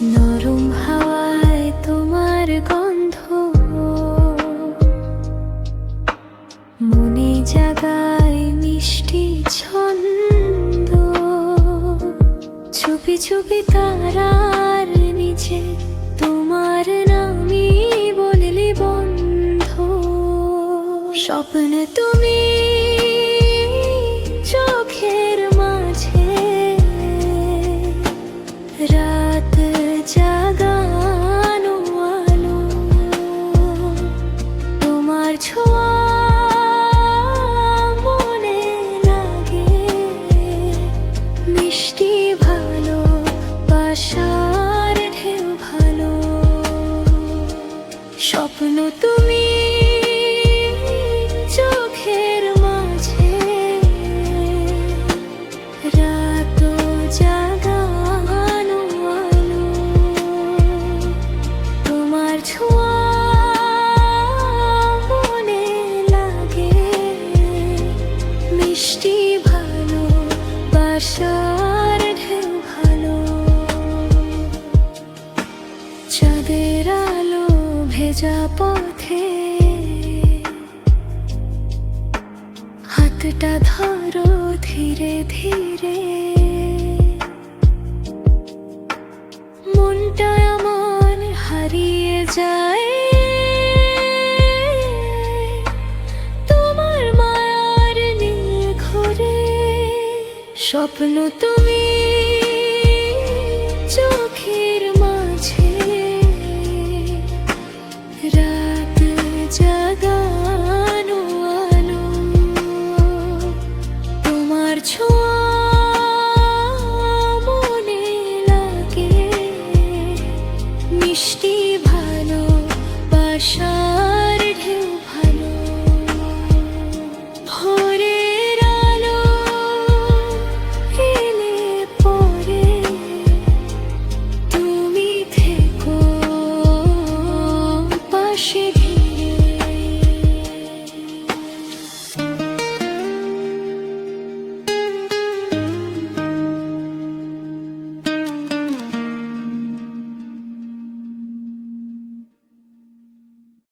নরম হাওয়ায় তোমার গন্ধ মনে জাগায় মিষ্টি ছন্দ। চুপি চুপি তারার নিচে তোমার নামই বললি বন্ধ। স্বপ্ন তুমি চোখের মাঝে, রাত জাগানো আলো। তোমার ছোঁয়া মনে লাগে মিষ্টি ভালো বাসার ঢেউ ভালো। স্বপ্ন তুমি চোখের মাঝে, রাত জাগানো আলো। তোমার ছোঁয়া মনে লাগে মিষ্টি ভালো বাসার ঢেউ ভালো। চাঁদের আলো ভেজা পথে হাতটা ধরো ধীরে ধীরে। মনটা আমার হারিয়ে যায় তোমার মায়ার নীল ঘরে। স্বপ্ন তুমি